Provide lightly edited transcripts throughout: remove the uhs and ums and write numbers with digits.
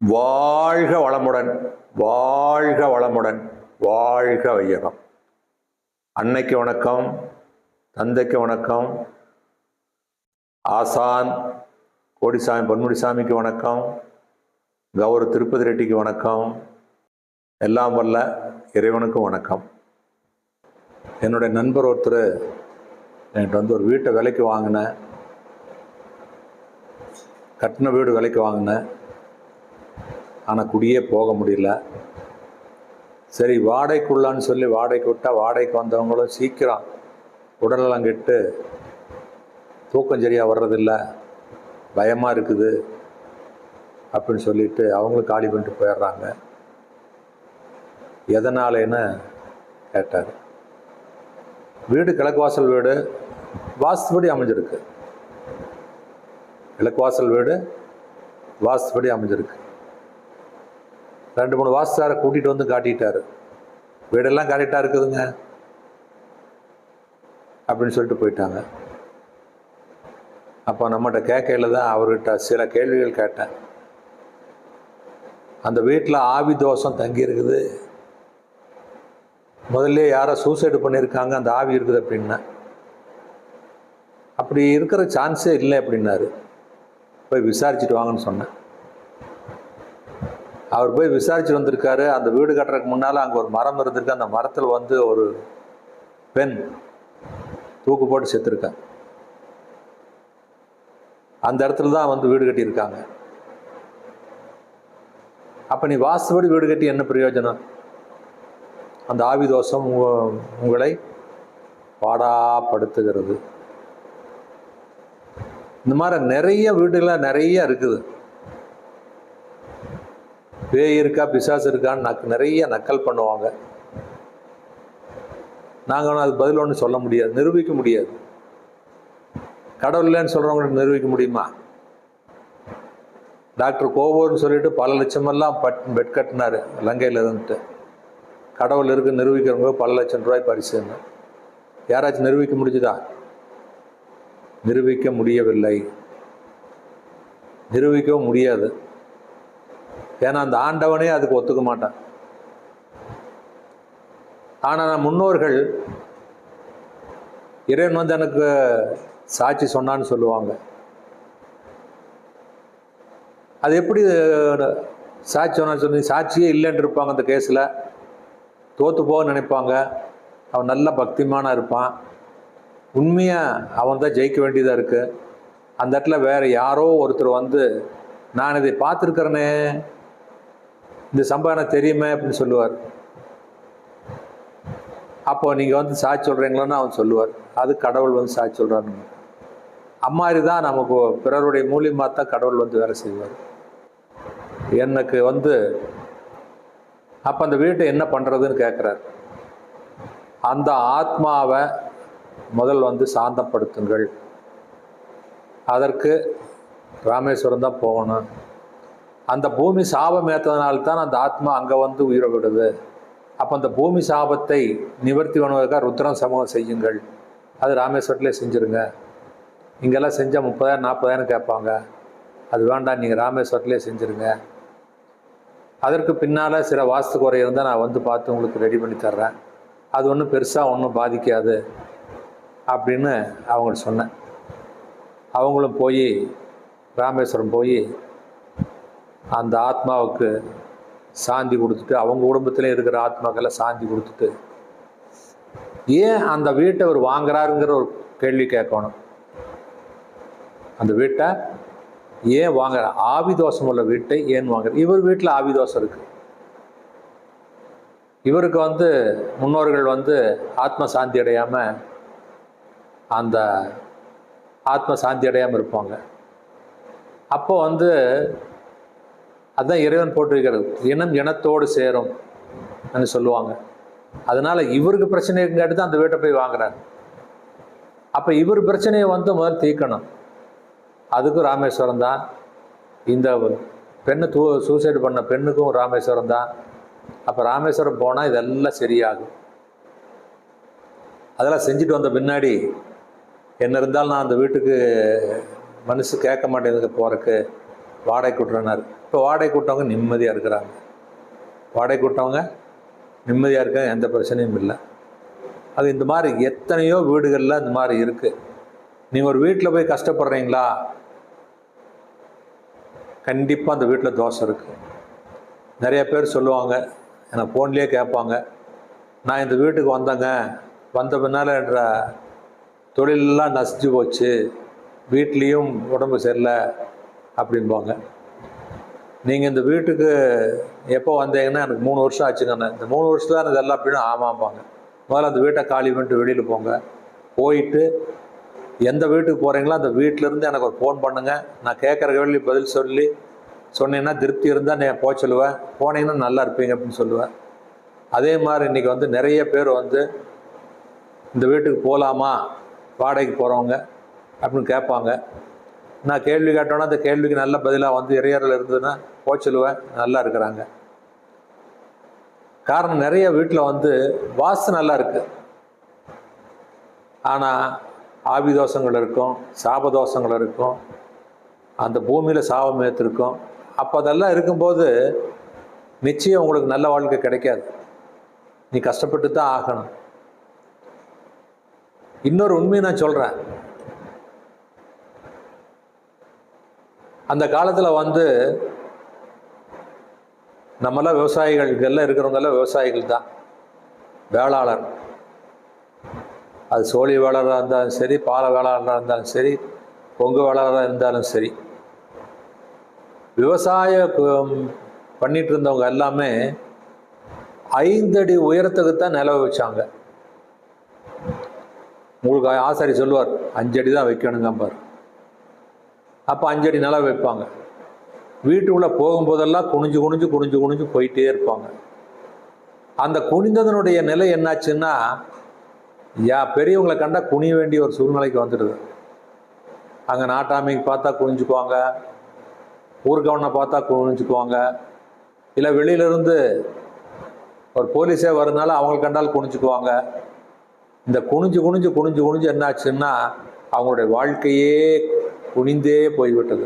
வாழ்க வளமுடன், வாழ்க வளமுடன், வாழ்க வையகம். அன்னைக்கு வணக்கம், தந்தைக்கு வணக்கம், ஆசான் கோடிசாமி பொன்முடிசாமிக்கு வணக்கம், கௌரவ திருப்பதி ரெட்டிக்கு வணக்கம், எல்லாம் வல்ல இறைவனுக்கும் வணக்கம். என்னுடைய நண்பர் ஒருத்தர் என்கிட்ட ஒரு வீட்டை விலைக்கு வாங்கினேன், கட்டின வீடு விலைக்கு வாங்கினேன். ஆனால் குடியே போக முடியல. சரி வாடகைக்குள்ளான்னு சொல்லி வாடகைக்கு விட்டால் வாடகைக்கு வந்தவங்களும் சீக்கிரம் உடலெல்லாம் கெட்டு தூக்கம் சரியாக வர்றதில்லை, பயமாக இருக்குது அப்படின்னு சொல்லிட்டு அவங்களும் காலி பண்ணிட்டு போயிடுறாங்க. எதனாலேன்னு கேட்டார். வீடு கிழக்கு வாசல் வீடு, வாஸ்துபடி அமைஞ்சிருக்கு. கிழக்கு வாசல் வீடு வாஸ்துபடி அமைஞ்சிருக்கு. 2-3 வாஸ்துக்காரை கூட்டிகிட்டு வந்து காட்டிட்டாரு. வீடெல்லாம் கரெக்டாக இருக்குதுங்க அப்படின்னு சொல்லிட்டு போயிட்டாங்க. அப்போ நம்மகிட்ட கேட்கல தான் அவர்கிட்ட சில கேள்விகள் கேட்டேன். அந்த வீட்டில் ஆவி தோஷம் தங்கி இருக்குது, முதல்ல யாரோ சூசைடு பண்ணியிருக்காங்க, அந்த ஆவி இருக்குது அப்படின்னா. அப்படி இருக்கிற சான்ஸே இல்லை அப்படின்னாரு. போய் விசாரிச்சுட்டு வாங்கன்னு சொன்னேன். அவர் போய் விசாரிச்சு வந்திருக்காரு. அந்த வீடு கட்டுறதுக்கு முன்னால் அங்கே ஒரு மரம் இருந்திருக்கு. அந்த மரத்தில் வந்து ஒரு பெண் தூக்கு போட்டு செத்துருக்கா. அந்த இடத்துல தான் வந்து வீடு கட்டியிருக்காங்க. அப்போ நீ வாஸ்துபடி வீடு கட்டி என்ன பிரயோஜனம்? அந்த ஆவி தோஷம் உங்களை பாடாப்படுத்துகிறது. இந்த மாதிரி நிறைய வீடுகளை நிறைய இருக்குது. பேய் இருக்கா பிசாசு இருக்கான்னு நிறைய நக்கல் பண்ணுவாங்க. நாங்கள் அது பதில் ஒன்று சொல்ல முடியாது, நிரூபிக்க முடியாது. கடவுள் இல்லைன்னு சொல்கிறவங்களுக்கு நிரூபிக்க முடியுமா? டாக்டர் கோபோர்னு சொல்லிட்டு பல லட்சமெல்லாம் பெட் கட்டினார் லங்கையில் இருந்துட்டு. கடவுள் இருக்கு நிரூபிக்கிறவங்க பல லட்சம் ரூபாய் பரிசுன்னு. யாராச்சும் நிரூபிக்க முடிஞ்சுதா? நிரூபிக்க முடியவில்லை, நிரூபிக்கவும் முடியாது. ஏன்னா அந்த ஆண்டவனே அதுக்கு ஒத்துக்க மாட்டான். ஆனால் முன்னோர்கள் இறைவன் வந்து எனக்கு சாட்சி சொன்னான்னு சொல்லுவாங்க. அது எப்படி சாட்சி சொன்னான்னு சொல்லி சாட்சியே இல்லைன்னு இருப்பாங்க. அந்த கேஸில் தோற்று போக நினைப்பாங்க. அவன் நல்ல பக்திமானாக இருப்பான், உண்மையாக அவன் தான் ஜெயிக்க வேண்டியதாக இருக்குது. அந்த இடத்துல வேறு யாரோ ஒருத்தர் வந்து நான் இதை பார்த்துருக்கிறேனே, இந்த சம்பவம் தெரியுமே அப்படின்னு சொல்லுவார். அப்போ நீங்கள் வந்து சாட்சி சொல்கிறீங்களான்னு அவன் சொல்லுவார். அது கடவுள் வந்து சாட்சி சொல்கிறான்னு. அம்மாதிரி தான் நமக்கு பிறருடைய மூலியமாக தான் கடவுள் வந்து வேலை செய்வார். எனக்கு வந்து அப்போ அந்த வீட்டை என்ன பண்ணுறதுன்னு கேட்குறார். அந்த ஆத்மாவை முதல் வந்து சாந்தப்படுத்துங்கள். அதற்கு ராமேஸ்வரம் தான் போகணும். அந்த பூமி சாபம் ஏற்றதுனால்தான் அந்த ஆத்மா அங்கே வந்து உயிரை விடுது. அப்போ அந்த பூமி சாபத்தை நிவர்த்தி பண்ணுவதற்காக ருத்ரம் சமூகம் செய்யுங்கள். அது ராமேஸ்வரத்திலே செஞ்சுருங்க. இங்கெல்லாம் செஞ்சால் 30,000-40,000 கேட்பாங்க. அது வேண்டாம், நீங்கள் ராமேஸ்வரத்திலே செஞ்சுருங்க. அதற்கு பின்னால் சில வாஸ்து குறை இருந்தால் நான் வந்து பார்த்து உங்களுக்கு ரெடி பண்ணி தர்றேன். அது ஒன்றும் பெருசாக ஒன்றும் பாதிக்காது அப்படின்னு அவங்கள்ட்ட சொன்னேன். அவங்களும் போய் ராமேஸ்வரம் போய் அந்த ஆத்மாவுக்கு சாந்தி கொடுத்துட்டு, அவங்க குடும்பத்திலையும் இருக்கிற ஆத்மாக்கெல்லாம் சாந்தி கொடுத்துட்டு, ஏன் அந்த வீட்டை அவர் வாங்குறாருங்கிற ஒரு கேள்வி கேட்கணும். அந்த வீட்டை ஏன் வாங்குற? ஆவி தோஷம் உள்ள வீட்டை ஏன் வாங்குற? இவர் வீட்டில் ஆவி தோஷம் இருக்கு. இவருக்கு வந்து முன்னோர்கள் வந்து ஆத்ம சாந்தி அடையாமல் அந்த ஆத்ம சாந்தி அடையாமல் இருப்பாங்க. அப்போ வந்து அதுதான் இறைவன் போட்டிருக்கிறது, இனம் இனத்தோடு சேரும் என்று சொல்லுவாங்க. அதனால இவருக்கு பிரச்சனை இருக்காட்டி தான் அந்த வீட்டை போய் வாங்குறாரு. அப்போ இவர் பிரச்சனையை வந்து முதல்ல தீர்க்கணும். அதுக்கும் ராமேஸ்வரம் தான். இந்த பெண்ணு சூசைடு பண்ண பெண்ணுக்கும் ராமேஸ்வரம் தான். அப்போ ராமேஸ்வரம் போனால் இதெல்லாம் சரியாகும். அதெல்லாம் செஞ்சுட்டு வந்த பின்னாடி என்ன இருந்தாலும் நான் அந்த வீட்டுக்கு மனசு கேட்க மாட்டேங்குது போகிறக்கு. வாடகை கூட்டுறனார். இப்போ வாடகை கூட்டவங்க நிம்மதியாக இருக்கிறாங்க. வாடகை கூட்டவங்க நிம்மதியாக இருக்காங்க, எந்த பிரச்சனையும் இல்லை. அது இந்த மாதிரி எத்தனையோ வீடுகளில் இந்த மாதிரி இருக்குது. நீங்கள் ஒரு வீட்டில் போய் கஷ்டப்படுறீங்களா, கண்டிப்பாக அந்த வீட்டில் தோஷம் இருக்குது. நிறைய பேர் சொல்லுவாங்க, எனக்கு ஃபோன்லேயே கேட்பாங்க, நான் இந்த வீட்டுக்கு வந்தேங்க, வந்த பின்னால் என்ற தொழிலெல்லாம் நசிச்சு போச்சு, வீட்லேயும் உடம்பு சரியில்லை அப்படின்பாங்க. நீங்கள் இந்த வீட்டுக்கு எப்போ வந்தீங்கன்னா எனக்கு 3 வருஷம் ஆச்சுங்கண்ணே, இந்த 3 வருஷம் தான் இதெல்லாம் அப்படின்னு ஆமாம்பாங்க. முதல்ல அந்த வீட்டை காலி பண்ணிட்டு வெளியில் போங்க. போயிட்டு எந்த வீட்டுக்கு போகிறீங்களோ அந்த வீட்டிலேருந்து எனக்கு ஒரு ஃபோன் பண்ணுங்கள். நான் கேட்குற கேள்வி பதில் சொன்னீங்கன்னா திருப்தி இருந்தால் நான் போக சொல்லுவேன், போனீங்கன்னா நல்லா இருப்பீங்க அப்படின்னு சொல்லுவேன். அதே மாதிரி இன்றைக்கி வந்து நிறைய பேர் வந்து இந்த வீட்டுக்கு போகலாமா வாடகைக்கு போகிறவங்க அப்படின்னு கேட்பாங்க. நான் கேள்வி கேட்டோன்னா அந்த கேள்விக்கு நல்ல பதிலாக வந்து இறையரில் இருந்ததுன்னா போக சொல்லுவேன், நல்லா இருக்கிறாங்க. காரணம் நிறைய வீட்டில் வந்து வாஸ்து நல்லா இருக்குது, ஆனால் ஆவி தோஷங்கள் இருக்கும், சாப தோஷங்கள் இருக்கும், அந்த பூமியில் சாபம் ஏற்றிருக்கும். அப்போ அதெல்லாம் இருக்கும்போது நிச்சயம் உங்களுக்கு நல்ல வாழ்க்கை கிடைக்காது, நீ கஷ்டப்பட்டு தான் ஆகணும். இன்னொரு உண்மையை நான் சொல்கிறேன். அந்த காலத்தில் வந்து நம்மளாம் விவசாயிகள், இதெல்லாம் இருக்கிறவங்கெல்லாம் விவசாயிகள் தான், வேளாளர். அது சோழி வேளாளராக இருந்தாலும் சரி, பால வேளாளராக இருந்தாலும் சரி, பொங்கு வேளாளராக இருந்தாலும் சரி, விவசாயம் பண்ணிட்டு இருந்தவங்க எல்லாமே 5 அடி உயரத்துக்கு தான் நிலவு வச்சாங்க. உங்களுக்கு ஆசாரி சொல்லுவார் 5 அடி தான் வைக்கணுங்க பார். அப்போ 5 அடி நிலவு வைப்பாங்க. வீட்டுக்குள்ளே போகும்போதெல்லாம் குனிஞ்சு குனிஞ்சு குனிஞ்சு குனிஞ்சு போயிட்டே இருப்பாங்க. அந்த குனிந்ததனுடைய நிலை என்னாச்சுன்னா, பெரியவங்களை கண்டா குனிய வேண்டிய ஒரு சூழ்நிலைக்கு வந்துடுது. அங்கே நாட்டாமைக்கு பார்த்தா குனிஞ்சுக்குவாங்க, ஊர்கவனை பார்த்தா குனிஞ்சுக்குவாங்க, இல்லை வெளியிலேருந்து ஒரு போலீஸே வரதுனால அவங்களுக்கு கண்டால் குனிஞ்சுக்குவாங்க. இந்த குனிஞ்சு குனிஞ்சு குனிஞ்சு குனிஞ்சு என்னாச்சுன்னா அவங்களுடைய வாழ்க்கையே குனிந்தே போய்விட்டது.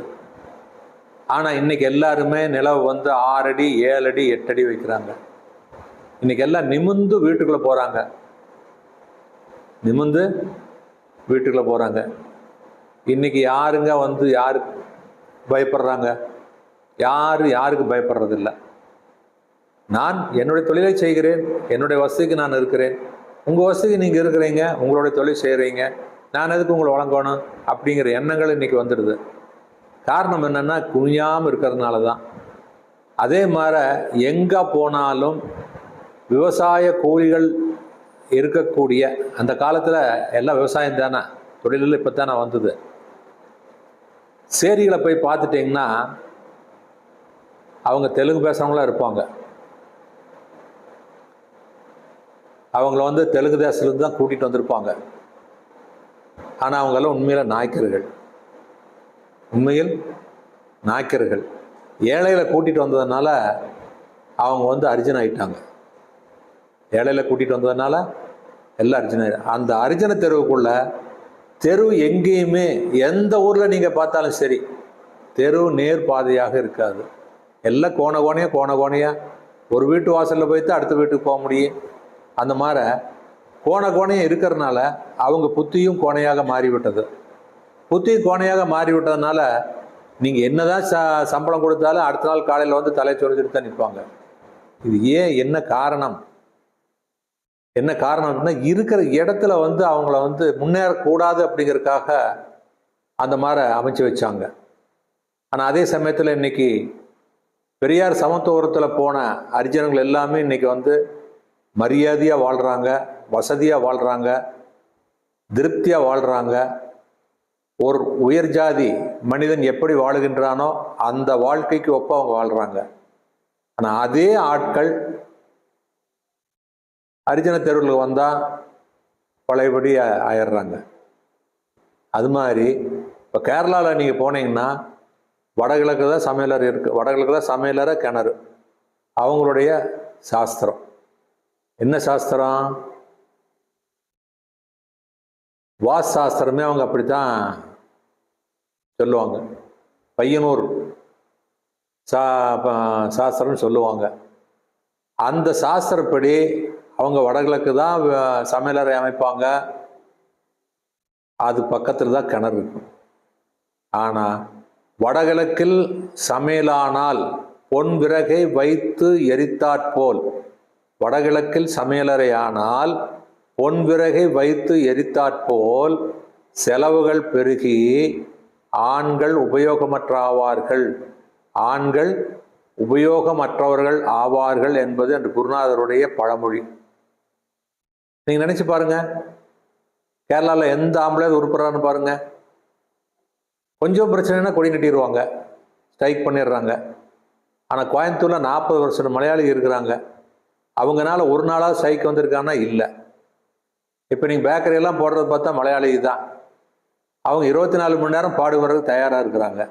ஆனால் இன்றைக்கி எல்லாருமே நிலவு வந்து 6 அடி 7 அடி 8 அடி வைக்கிறாங்க. இன்றைக்கி எல்லாம் நிமிந்து வீட்டுக்குள்ளே போகிறாங்க, நிமிந்து வீட்டுக்குள்ளே போகிறாங்க. இன்றைக்கி யாருங்க வந்து யாருக்கு பயப்படுறாங்க? யாருக்கு பயப்படுறதில்லை. நான் என்னுடைய தொழிலை செய்கிறேன், என்னுடைய வசதிக்கு நான் இருக்கிறேன், உங்கள் வசதிக்கு நீங்கள் இருக்கிறீங்க, உங்களுடைய தொழில் செய்கிறீங்க, நான் எதுக்கு உங்களை வழங்கணும் அப்படிங்கிற எண்ணங்கள் இன்றைக்கி வந்துடுது. காரணம் என்னென்னா குனியாமல் இருக்கிறதுனால தான். அதே மாதிரி எங்கே போனாலும் விவசாய கூலிகள் இருக்கக்கூடிய அந்த காலத்தில் எல்லாம் விவசாயம் தானே, தொழிலில் இப்போ தானே வந்தது. சேரிகளை போய் பார்த்துட்டிங்கன்னா அவங்க தெலுங்கு பேசுகிறவங்களாம் இருப்பாங்க. அவங்கள வந்து தெலுங்கு தேசத்துலேருந்து தான் கூட்டிகிட்டு வந்திருப்பாங்க. ஆனால் அவங்கெல்லாம் உண்மையில் நாய்க்கர்கள், உண்மையில் நாய்க்கர்கள். ஏழையில கூட்டிகிட்டு வந்ததுனால அவங்க வந்து அரிஜன் ஆகிட்டாங்க. ஏழையில கூட்டிகிட்டு வந்ததுனால எல்லாம் அரிஜன் ஆகிடும். அந்த அரிஜன தெருவுக்குள்ள தெரு எங்கேயுமே எந்த ஊரில் நீங்கள் பார்த்தாலும் சரி தெரு நேர் பாதையாக இருக்காது. எல்லாம் கோண கோணையாக ஒரு வீட்டு வாசலில் போய்த்து அடுத்த வீட்டுக்கு போக முடியும். அந்த மாதிரி கோணையாக இருக்கிறதுனால அவங்க புத்தியும் கோணையாக மாறிவிட்டது. புத்தியும் கோணையாக மாறிவிட்டதுனால நீங்கள் என்னதான் சம்பளம் கொடுத்தாலும் அடுத்த நாள் காலையில் வந்து தலை சொரிஞ்சுட்டு தான் நிற்பாங்க. இது ஏன், என்ன காரணம்? என்ன காரணம் அப்படின்னா, இருக்கிற இடத்துல வந்து அவங்கள வந்து முன்னேறக்கூடாது அப்படிங்கிறதுக்காக அந்த மாதிரி அமைச்சு வச்சாங்க. ஆனால் அதே சமயத்தில் இன்னைக்கு பெரியார் சமத்துவத்தில் போன அரிஜனங்கள் எல்லாமே இன்னைக்கு வந்து மரியாதையாக வாழ்கிறாங்க, வசதியாக வாழ்கிறாங்க, திருப்தியாக வாழ்கிறாங்க. ஒரு உயர் ஜாதி மனிதன் எப்படி வாழுகின்றானோ அந்த வாழ்க்கைக்கு ஒப்ப அவங்க வாழ்கிறாங்க. ஆனால் அதே ஆட்கள் அரிஜன தெருவில் வந்தால் பழையபடி ஆயிடுறாங்க. அது மாதிரி இப்போ கேரளாவில் நீங்கள் போனீங்கன்னா வடகிழக்கு தான் சமையலர் இருக்குது, வடகிழக்கு தான் சமையலற கிணறு. அவங்களுடைய சாஸ்திரம் என்ன சாஸ்திரம்? வாஸ்து சாஸ்திரமே அவங்க அப்படித்தான் சொல்லுவாங்க. பையனூர் சாஸ்திரம்னு சொல்லுவாங்க. அந்த சாஸ்திரப்படி அவங்க வடகிழக்கு தான் சமையலறை அமைப்பாங்க. அது பக்கத்தில் தான் கிணறு இருக்கும். ஆனால் வடகிழக்கில் சமையலானால் பொன் விறகை வைத்து எரித்தாற்போல், வடகிழக்கில் சமையலறை ஆனால் பொன் விறகை வைத்து எரித்தாற்போல் செலவுகள் பெருகி ஆண்கள் உபயோகமற்றாவார்கள், ஆண்கள் உபயோகமற்றவர்கள் ஆவார்கள் என்பது அந்த குருநாதருடைய பழமொழி. நீங்க நினைச்சு பாருங்க, கேரளாவில் எந்த ஆம்பளை உருப்படுறான்னு பாருங்க. கொஞ்சம் பிரச்சனைனா கொடி கட்டிடுவாங்க, ஸ்ட்ரைக் பண்ணிடுறாங்க. ஆனால் கோயம்புத்தூரில் 40 வருஷம் மலையாளி இருக்கிறாங்க. அவங்கனால ஒரு நாளாவது ஸ்ட்ரைக் வந்திருக்காங்கன்னா இல்லை. இப்போ நீங்கள் பேக்கரியெல்லாம் போடுறது பார்த்தா மலையாளி தான். அவங்க 24 மணி நேரம் பாடுபடுறதுக்கு தயாராக இருக்கிறாங்க.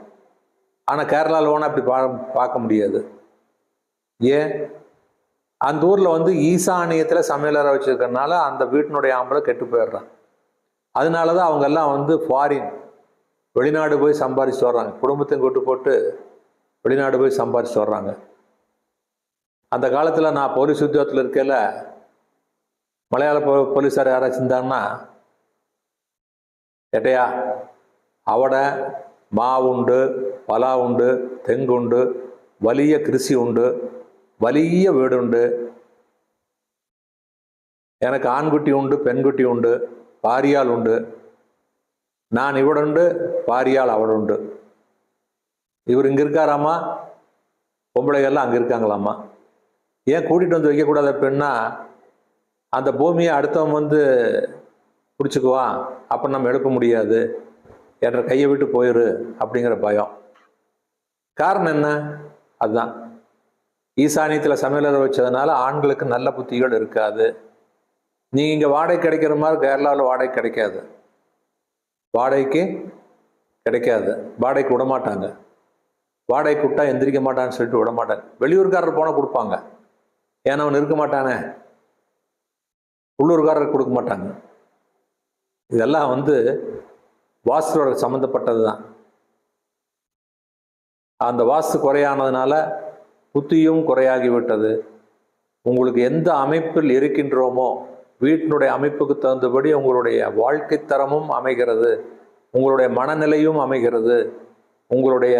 ஆனால் கேரளாவில் போனால் அப்படி பார்க்க முடியாது. ஏன்? அந்த ஊரில் ஈசானியத்தில் சமையலறை வச்சுருக்கறனால அந்த வீட்டினுடைய ஆம்பளை கெட்டு போயிடுறான். அதனால தான் அவங்கெல்லாம் ஃபாரின், வெளிநாடு போய் சம்பாதிச்சுட்டு வர்றாங்க. குடும்பத்தையும் கூட்டு போட்டு வெளிநாடு போய் சம்பாதிச்சுட்டு வர்றாங்க. அந்த காலத்தில் நான் போலீஸ் உத்தியோகத்தில் இருக்கையில் மலையாள போலீஸார் யாராச்சும் இருந்தாங்கன்னா, ஏட்டையா அவடை மா உண்டு, பலா உண்டு, தெங்குண்டு, வலிய கிருஷி உண்டு, வலிய வீடு உண்டு, எனக்கு ஆண்குட்டி உண்டு, பெண்குட்டி உண்டு, பாரியால் உண்டு, நான் இவடுண்டு, பாரியால் அவடுண்டு. இவர் இங்கே இருக்காராமா, பொம்பளைகள்லாம் அங்கே இருக்காங்களாமா. ஏன் கூட்டிகிட்டு வைக்கக்கூடாது அப்படின்னா, அந்த பூமியை அடுத்தவன் பிடிச்சிக்குவான், அப்போ நம்ம எழுப்ப முடியாது, என்ற கையை விட்டு போயிரு அப்படிங்கிற பயம். காரணம் என்ன? அதுதான், ஈசானியத்தில் சமையலறை வச்சதுனால ஆண்களுக்கு நல்ல புத்திகள் இருக்காது. நீங்கள் இங்கே வாடகை கிடைக்கிற மாதிரி கேரளாவில் வாடகை கிடைக்காது, வாடகைக்கு கிடைக்காது, வாடகைக்கு விட மாட்டாங்க. வாடகை விட்டா எந்திரிக்க மாட்டான்னு சொல்லிட்டு விட மாட்டாங்க. வெளியூர்காரர் போனால் கொடுப்பாங்க, ஏன்னா அவன் இருக்க மாட்டானே. உள்ளூர்காரருக்கு கொடுக்க மாட்டாங்க. இதெல்லாம் வாஸ்துவோட சம்மந்தப்பட்டது தான். அந்த வாஸ்து குறையானதுனால புத்தியும் குறையாகிவிட்டது. உங்களுக்கு எந்த அமைப்பில் இருக்கின்றோமோ வீட்டினுடைய அமைப்புக்கு தகுந்தபடி உங்களுடைய வாழ்க்கை தரமும் அமைகிறது, உங்களுடைய மனநிலையும் அமைகிறது, உங்களுடைய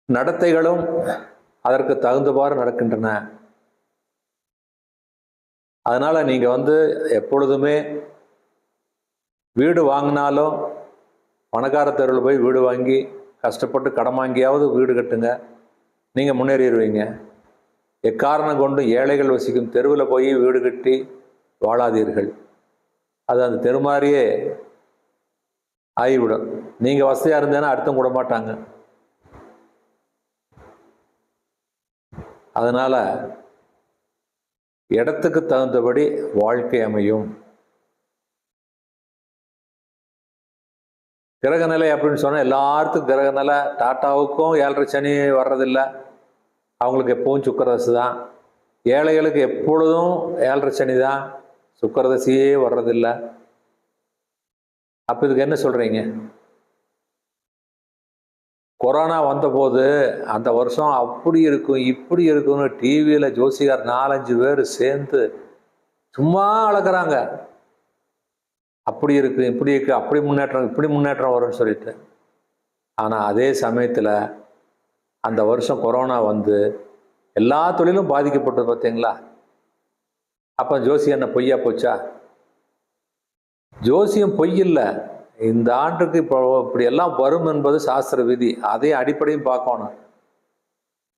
நடத்தைகளும் அதற்கு தகுந்தவாறு நடக்கின்றன. அதனால நீங்க எப்பொழுதுமே வீடு வாங்கினாலும் பணக்கார தெருவில் போய் வீடு வாங்கி கஷ்டப்பட்டு கடன் வாங்கியாவது வீடு கட்டுங்க, நீங்க முன்னேறிடுவீங்க. எக்காரணம் கொண்டு ஏழைகள் வசிக்கும் தெருவில் போய் வீடு கட்டி வாழாதீர்கள். அது அந்த தெரு மாதிரியே ஆகிவிடும். நீங்க வசதியா இருந்தேன்னா அடுத்தவங்க விட மாட்டாங்க. அதனால இடத்துக்கு தகுந்தபடி வாழ்க்கை அமையும். கிரகநிலை அப்படின்னு சொன்னால் எல்லாத்துக்கும் கிரகநிலை. டாட்டாவுக்கும் 7.5 சனி வர்றதில்லை, அவங்களுக்கு எப்பவும் சுக்கரதசை தான். ஏழைகளுக்கு எப்பொழுதும் 7.5 சனி தான், சுக்கரதசையே வர்றதில்லை. அப்போ இதுக்கு என்ன சொல்கிறீங்க? கொரோனா வந்தபோது அந்த வருஷம் அப்படி இருக்கும் இப்படி இருக்குன்னு டிவியில் ஜோசிகார் 4-5 பேர் சேர்ந்து சும்மா அளக்குறாங்க. அப்படி இருக்கு, இப்படி இருக்கு, அப்படி முன்னேற்றம், இப்படி முன்னேற்றம் வரும்னு சொல்லிட்டு. ஆனால் அதே சமயத்தில் அந்த வருஷம் கொரோனா எல்லா தொழிலும் பாதிக்கப்பட்டது பார்த்தீங்களா? அப்போ ஜோசியம் என்ன பொய்யா போச்சா? ஜோசியம் பொய் இல்லை. இந்த ஆண்டுக்கு இப்போ இப்படி எல்லாம் வரும் என்பது சாஸ்திர விதி. அதே அடிப்படையும் பார்க்கணும்.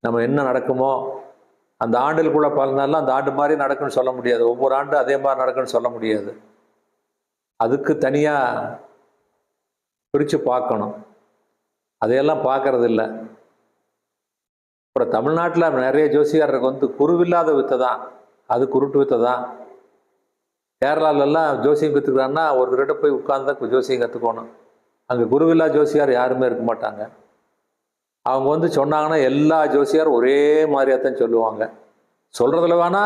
நம்ம என்ன நடக்குமோ அந்த ஆண்டுக்குள்ள பலனெல்லாம் அந்த ஆண்டு மாதிரி நடக்குன்னு சொல்ல முடியாது, ஒவ்வொரு ஆண்டு அதே மாதிரி நடக்குன்னு சொல்ல முடியாது. அதுக்கு தனியாக பிரித்து பார்க்கணும். அதையெல்லாம் பார்க்கறது இல்லை. அப்புறம் தமிழ்நாட்டில் நிறைய ஜோசிகாரருக்கு குருவில்லாத வித்தை தான், அது குருட்டு வித்தை தான். கேரளாலெல்லாம் ஜோசியம் கற்றுக்கிறான்னா ஒருத்தர்கிட்ட போய் உட்கார்ந்தா ஜோசியம் கற்றுக்கணும். அங்கே குருவில்லா ஜோசியார் யாருமே இருக்க மாட்டாங்க. அவங்க சொன்னாங்கன்னா எல்லா ஜோசியாரும் ஒரே மாதிரியாக தான் சொல்லுவாங்க. சொல்கிறதுல வேணா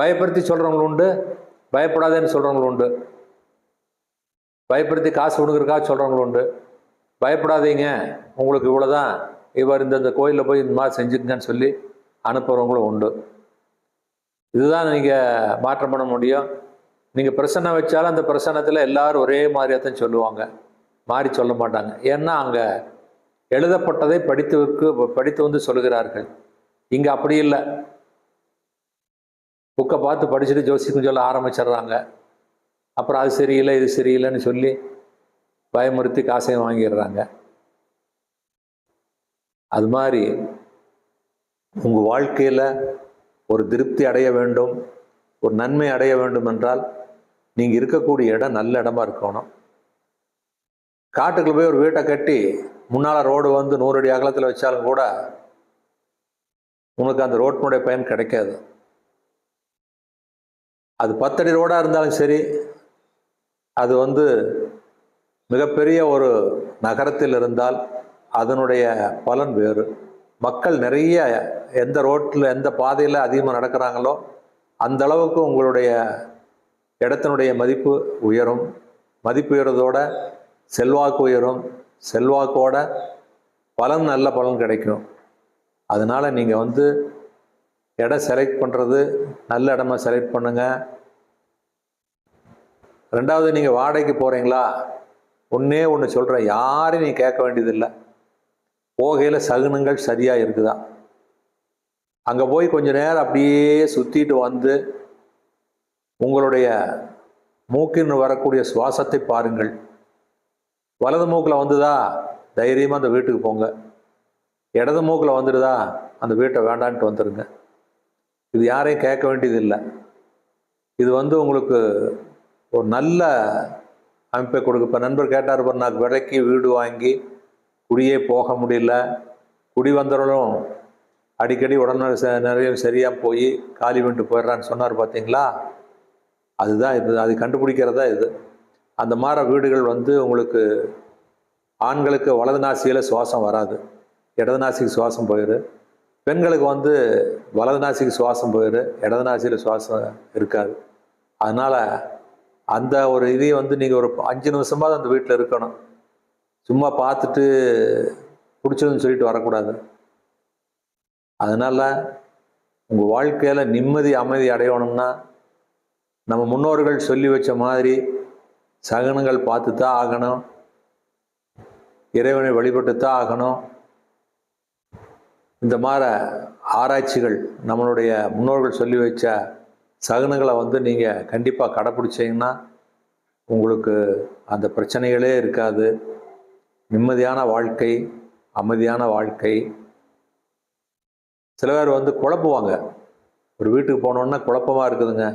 பயப்படுத்தி சொல்கிறவங்களும் உண்டு, பயப்படாதேன்னு சொல்கிறவங்களும் உண்டு, பயப்படுத்தி காசு கொடுக்குறக்காக சொல்கிறவங்களும் உண்டு. பயப்படாதீங்க, உங்களுக்கு இவ்வளோதான், இவர் இந்த கோயிலில் போய் இந்த மாதிரி செஞ்சுக்கங்கன்னு சொல்லி அனுப்புகிறவங்களும் உண்டு. இதுதான் நீங்கள் மாற்றம் பண்ண முடியும். நீங்கள் பிரசன்னம் வச்சாலும் அந்த பிரசன்னத்தில் எல்லாரும் ஒரே மாதிரியாக தான் சொல்லுவாங்க, மாறி சொல்ல மாட்டாங்க. ஏன்னா அங்கே எழுதப்பட்டதை படித்து வந்து சொல்லுகிறார்கள். இங்கே அப்படி இல்லை. புக்கை பார்த்து படிச்சுட்டு ஜோசியம் சொல்ல ஆரம்பிச்சிடுறாங்க. அப்புறம் அது சரியில்லை இது சரியில்லைன்னு சொல்லி பயமுறுத்தி காசையும் வாங்கிடுறாங்க. அது மாதிரி உங்கள் வாழ்க்கையில் ஒரு திருப்தி அடைய வேண்டும், ஒரு நன்மை அடைய வேண்டும் என்றால் நீங்கள் இருக்கக்கூடிய இடம் நல்ல இடமா இருக்கணும். காட்டுக்குள்ள போய் ஒரு வீட்டை கட்டி முன்னால் ரோடு வந்து 100 அடி அகலத்தில் வச்சாலும் கூட உனக்கு அந்த ரோட்டினுடைய பயன் கிடைக்காது. அது 10 அடி ரோடாக இருந்தாலும் சரி, அது வந்து மிகப்பெரிய ஒரு நகரத்தில் இருந்தால் அதனுடைய பலன் வேறு. மக்கள் நிறைய எந்த ரோட்டில் எந்த பாதையில் அதிகமாக நடக்கிறாங்களோ அந்த அளவுக்கு உங்களுடைய இடத்தினுடைய மதிப்பு உயரும். மதிப்பு உயர்றதோட செல்வாக்கு உயரும். செல்வாக்கோட பலன் நல்ல பலன் கிடைக்கும். அதனால் நீங்கள் வந்து இடம் செலக்ட் பண்ணுறது நல்ல இடமா செலக்ட் பண்ணுங்கள். ரெண்டாவது, நீங்கள் வாடகைக்கு போகிறீங்களா, ஒன்றே ஒன்று சொல்கிறேன், யாரையும் நீங்கள் கேட்க வேண்டியதில்லை. போகையில் சகுனங்கள் சரியாக இருக்குதா, அங்கே போய் கொஞ்ச நேரம் அப்படியே சுற்றிட்டு வந்து உங்களுடைய மூக்கின்னு வரக்கூடிய சுவாசத்தை பாருங்கள். வலது மூக்கில் வந்துதா, தைரியமாக அந்த வீட்டுக்கு போங்க. இடது மூக்கில் வந்துடுதா, அந்த வீட்டை வேண்டான்ட்டு வந்துடுங்க. இது யாரையும் கேட்க வேண்டியதில்லை. இது வந்து உங்களுக்கு ஒரு நல்ல அமைப்பை கொடுக்கு. இப்போ நண்பர் கேட்டார் பாரு, நான் விலைக்கு வீடு வாங்கி குடியே போக முடியல, குடி வந்தவர்களும் அடிக்கடி உடனே நிறைய சரியாக போய் காலி பண்ணிட்டு போயிடுறான்னு சொன்னார் பார்த்தீங்களா, அதுதான் இது. அது கண்டுபிடிக்கிறதா இது. அந்த மாதிரி வீடுகள் வந்து உங்களுக்கு ஆண்களுக்கு வலது நாசியில் சுவாசம் வராது, இடது நாசிக்கு சுவாசம் போயிடு. பெண்களுக்கு வந்து வலது நாசிக்கு சுவாசம் போயிடு, இடது நாசியில் சுவாசம் இருக்காது. அதனால் அந்த ஒரு இதையும் வந்து நீங்கள் ஒரு 5 நிமிஷமாவது அந்த வீட்டில் இருக்கணும். சும்மா பார்த்துட்டு பிடிச்சதுன்னு சொல்லிட்டு வரக்கூடாது. அதனால் உங்கள் வாழ்க்கையில் நிம்மதி அமைதி அடையணும்னா நம்ம முன்னோர்கள் சொல்லி வச்ச மாதிரி சகனங்கள் பார்த்து தான் ஆகணும், இறைவனை வழிபட்டு தான் ஆகணும். இந்த மாதிரி ஆராய்ச்சிகள் நம்மளுடைய முன்னோர்கள் சொல்லி வச்ச சகனங்களை வந்து நீங்கள் கண்டிப்பாக கடைப்பிடிச்சிங்கன்னா உங்களுக்கு அந்த பிரச்சனைகளே இருக்காது. நிம்மதியான வாழ்க்கை, அமைதியான வாழ்க்கை. சில பேர் வந்து குழப்புவாங்க, ஒரு வீட்டுக்கு போனோன்னா குழப்பமாக இருக்குதுங்க,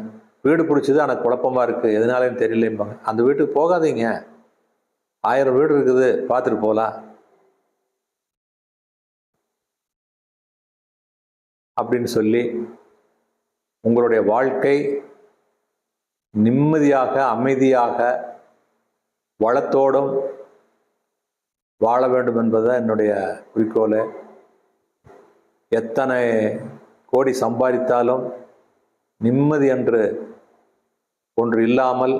வீடு பிடிச்சது ஆனால் குழப்பமாக இருக்குது, எதனாலேன்னு தெரியலேம்பாங்க. அந்த வீட்டுக்கு போகாதீங்க, 1000 வீடு இருக்குது, பார்த்துட்டு போகலாம் அப்படின்னு சொல்லி உங்களுடைய வாழ்க்கை நிம்மதியாக அமைதியாக வளத்தோடும் வாழ வேண்டும் என்பதுதான் என்னுடைய குறிக்கோள். எத்தனை கோடி சம்பாதித்தாலும் நிம்மதி என்று ஒன்று இல்லாமல்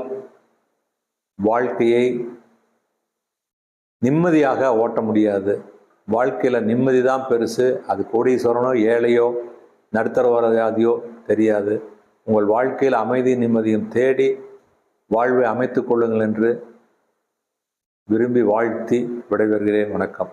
வாழ்க்கையை நிம்மதியாக ஓட்ட முடியாது. வாழ்க்கையில் நிம்மதி தான் பெருசு. அது கோடீஸ்வரனோ ஏழையோ நடுத்தரவாதியோ தெரியாது. உங்கள் வாழ்க்கையில் அமைதி நிம்மதியும் தேடி வாழ்வை அமைத்துக் கொள்ளுங்கள் என்று விரும்பி வாழ்த்தி விடைபெறுகிறேன். வணக்கம்.